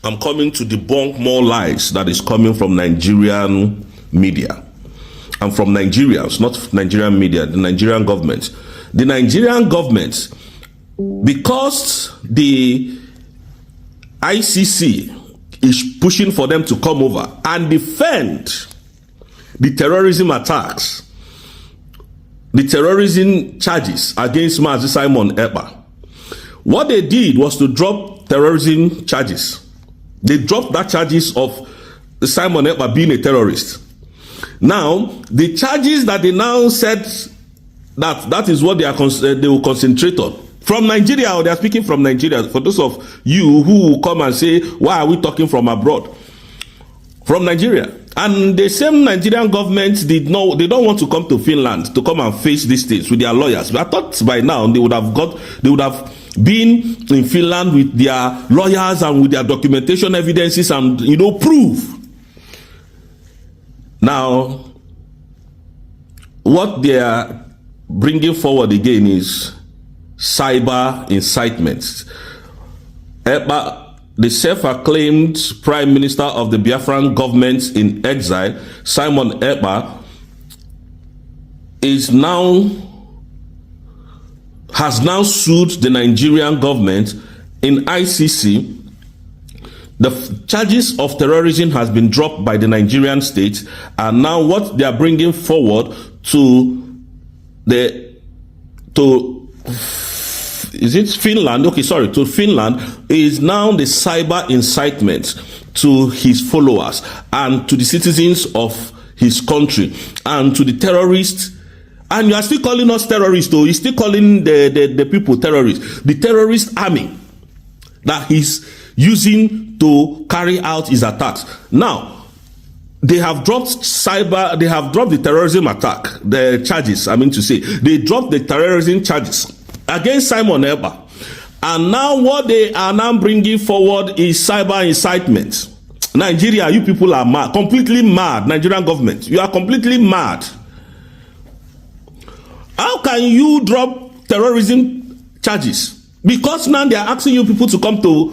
I'm coming to debunk more lies that is coming from Nigerian media and from Nigerians, not Nigerian media, the Nigerian government. The Nigerian government, because the ICC is pushing for them to come over and defend the terrorism attacks, the terrorism charges against Mazi Simon Ekpa. What they did was to drop terrorism charges. They dropped that charges of Simon Ekpa being a terrorist. Now, the charges that they now said that is what they will concentrate on. From Nigeria, or they are speaking from Nigeria. For those of you who will come and say, why are we talking from abroad? From Nigeria. And the same Nigerian government they don't want to come to Finland to come and face these things with their lawyers. But I thought by now they would have been in Finland with their lawyers and with their documentation evidences and proof. Now, what they are bringing forward again is cyber incitement. Ekpa, the self-acclaimed prime minister of the Biafran government in exile, Simon Ekpa, has now sued the Nigerian government in ICC. The charges of terrorism has been dropped by the Nigerian state, and now what they are bringing forward to Finland? Okay, sorry, to Finland is now the cyber incitement to his followers and to the citizens of his country and to the terrorists. And you are still calling us terrorists, though. He's still calling the people terrorists. The terrorist army that he's using to carry out his attacks. Now, they have dropped the terrorism attack, the charges, They dropped the terrorism charges against Simon Ekpa. And now what they are now bringing forward is cyber incitement. Nigeria, you people are mad, completely mad. Nigerian government, you are completely mad. How can you drop terrorism charges? Because now they are asking you people to come to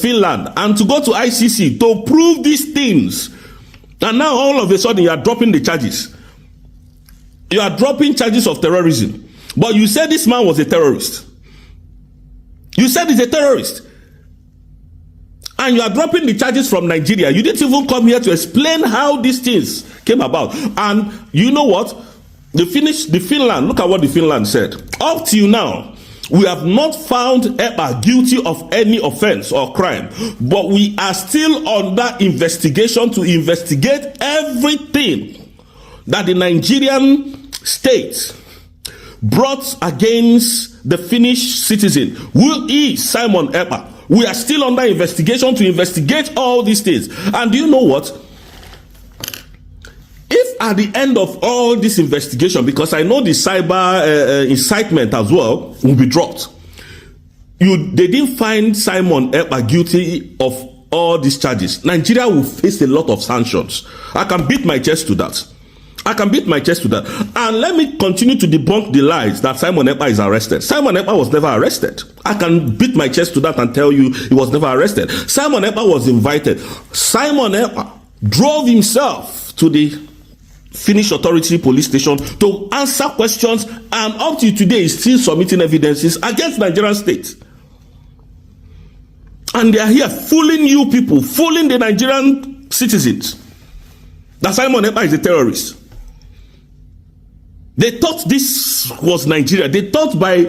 Finland and to go to ICC to prove these things. And now all of a sudden you are dropping the charges. You are dropping charges of terrorism. But you said this man was a terrorist. You said he's a terrorist. And you are dropping the charges from Nigeria. You didn't even come here to explain how these things came about. And you know what? The Finland, look at what the Finland said. Up till now, we have not found Ekpa guilty of any offense or crime, but we are still under investigation to investigate everything that the Nigerian state brought against the Finnish citizen, who is Simon Ekpa. We are still under investigation to investigate all these things. And do you know what? If at the end of all this investigation, because I know the cyber incitement as well will be dropped, they didn't find Simon Ekpa guilty of all these charges, Nigeria will face a lot of sanctions. I can beat my chest to that. And let me continue to debunk the lies that Simon Ekpa is arrested. Simon Ekpa was never arrested. I can beat my chest to that and tell you he was never arrested. Simon Ekpa was invited. Simon Ekpa drove himself to the Finnish authority police station to answer questions, and up to today is still submitting evidences against Nigerian state. And they are here fooling you people, fooling the Nigerian citizens that Simon Ekpa is a terrorist. They thought this was Nigeria. They thought by,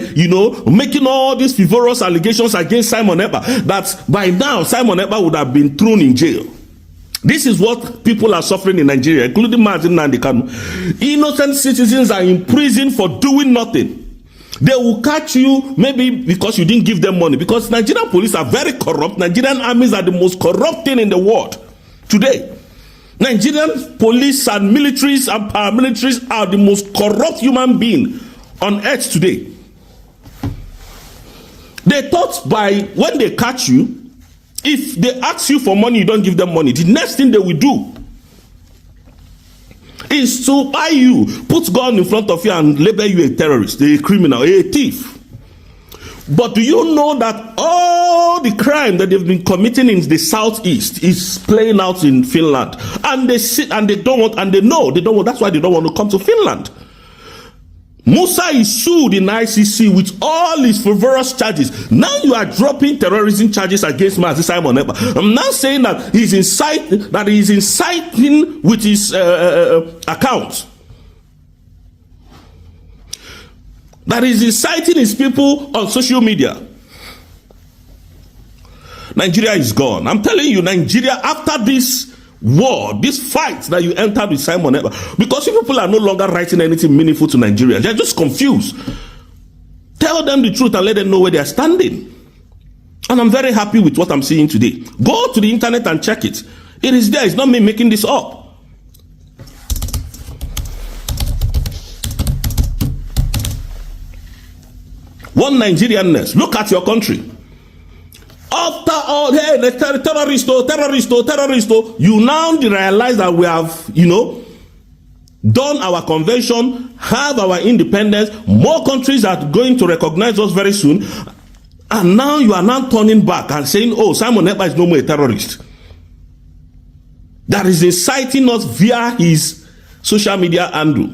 making all these frivolous allegations against Simon Ekpa, that by now Simon Ekpa would have been thrown in jail. This is what people are suffering in Nigeria, including Mazi Nnamdi Kanu. Innocent citizens are in prison for doing nothing. They will catch you maybe because you didn't give them money. Because Nigerian police are very corrupt. Nigerian armies are the most corrupt thing in the world today. Nigerian police and militaries and paramilitaries are the most corrupt human being on earth today. They thought by when they catch you, if they ask you for money, you don't give them money, the next thing they will do is to buy you, put gun in front of you and label you a terrorist, a criminal, a thief. But do you know that all the crime that they've been committing in the southeast is playing out in Finland? And they sit and they don't want, and they know they don't want, that's why they don't want to come to Finland. Musa is sued in ICC with all his frivolous charges. Now you are dropping terrorism charges against Mazi Simon Ekpa. I'm now saying that he's inciting with his account. That is inciting his people on social media. Nigeria is gone. I'm telling you, Nigeria, after this war, this fight that you entered with Simon Ekpa, because people are no longer writing anything meaningful to Nigeria. They're just confused. Tell them the truth and let them know where they are standing. And I'm very happy with what I'm seeing today. Go to the internet and check it. It is there. It's not me making this up. One Nigerianness. Look at your country. After all, hey, the terrorist, you now realize that we have, done our convention, have our independence. More countries are going to recognize us very soon. And now you are now turning back and saying, oh, Simon Ekpa is no more a terrorist. That is inciting us via his social media handle.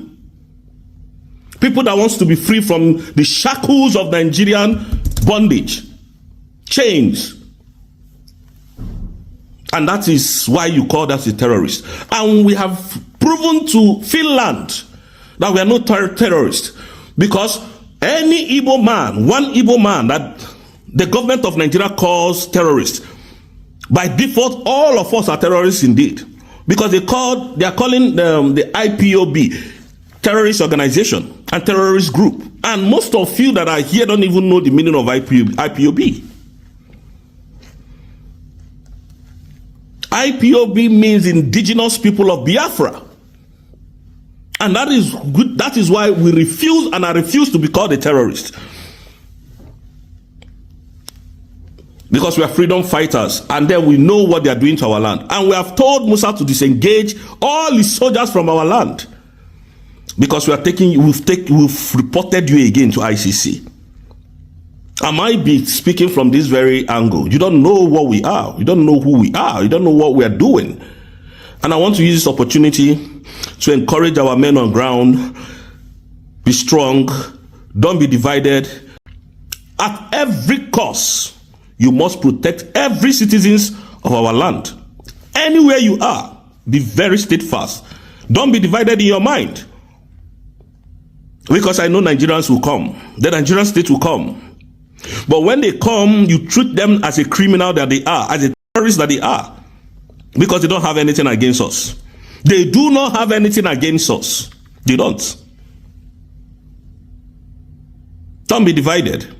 People that wants to be free from the shackles of Nigerian bondage. Chains. And that is why you call us a terrorist. And we have proven to Finland that we are not terrorists. Because any Igbo man, one Igbo man that the government of Nigeria calls terrorist, by default, all of us are terrorists indeed. Because they are calling the IPOB terrorist organization and terrorist group. And most of you that are here don't even know the meaning of IPOB. IPOB means indigenous people of Biafra. And that is good. That is why we refuse, and I refuse to be called a terrorist. Because we are freedom fighters, and then we know what they are doing to our land. And we have told Musa to disengage all his soldiers from our land. Because we've reported you again to ICC. I might be speaking from this very angle. You don't know what we are. You don't know who we are. You don't know what we are doing. And I want to use this opportunity to encourage our men on ground. Be strong. Don't be divided. At every cost, you must protect every citizens of our land. Anywhere you are, be very steadfast. Don't be divided in your mind. Because I know Nigerians will come. The Nigerian state will come. But when they come, you treat them as a criminal that they are, as a terrorist that they are. Because they don't have anything against us. They do not have anything against us. They don't. Don't be divided.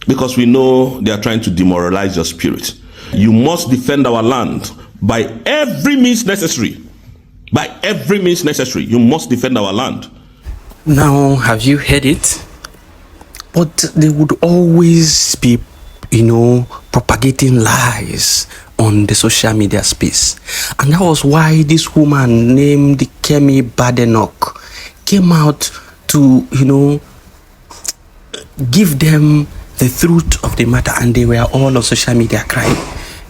Because we know they are trying to demoralize your spirit. You must defend our land by every means necessary. By every means necessary. You must defend our land. Now, have you heard it? But they would always be, propagating lies on the social media space. And that was why this woman named Kemi Badenoch came out to, give them the truth of the matter, and they were all on social media crying.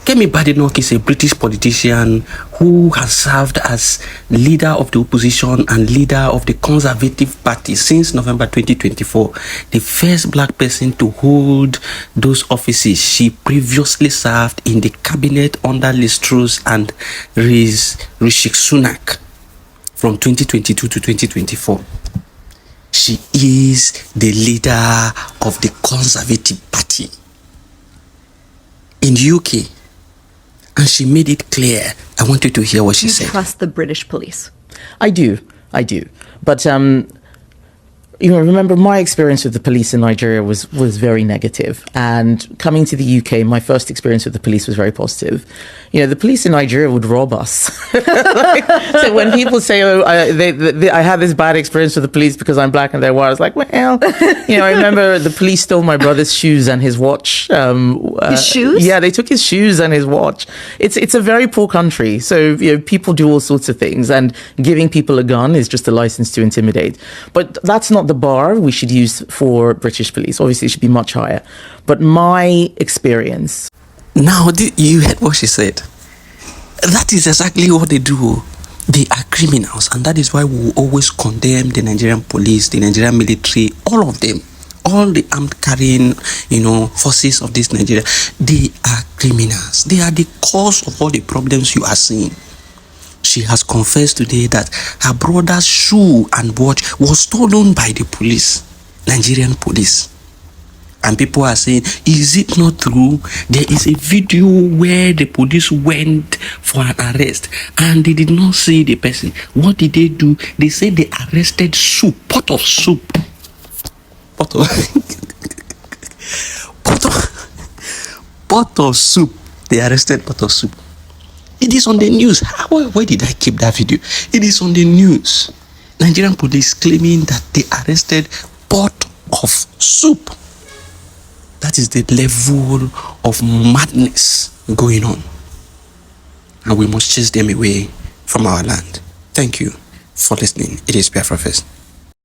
Kemi Badenoch is a British politician who has served as leader of the opposition and leader of the Conservative Party since November 2024. The first black person to hold those offices. She previously served in the cabinet under Liz Truss and Rishi Sunak from 2022 to 2024. She is the leader of the Conservative Party in the UK. And she made it clear. I want you to hear what she said. You trust the British police? I do. But remember, my experience with the police in Nigeria was very negative. And coming to the UK, my first experience with the police was very positive. The police in Nigeria would rob us. So when people say, "Oh, I had this bad experience with the police because I'm black and they're white," I was like, "Well, I remember the police stole my brother's shoes and his watch." His shoes? Yeah, they took his shoes and his watch. It's a very poor country, so people do all sorts of things, and giving people a gun is just a license to intimidate. But that's not the bar we should use for British police. Obviously, it should be much higher. But my experience... Now, you heard what she said. That is exactly what they do. They are criminals, and that is why we will always condemn the Nigerian police, the Nigerian military, all of them, all the armed carrying, forces of this Nigeria. They are criminals. They are the cause of all the problems you are seeing. She has confessed today that her brother's shoe and watch was stolen by the police, Nigerian police. And people are saying, is it not true? There is a video where the police went for an arrest and they did not see the person. What did they do? They said they arrested soup, pot of soup. Pot of soup. They arrested pot of soup. It is on the news. Why did I keep that video? It is on the news. Nigerian police claiming that they arrested pot of soup. That is the level of madness going on. And we must chase them away from our land. Thank you for listening. It is Biafran First.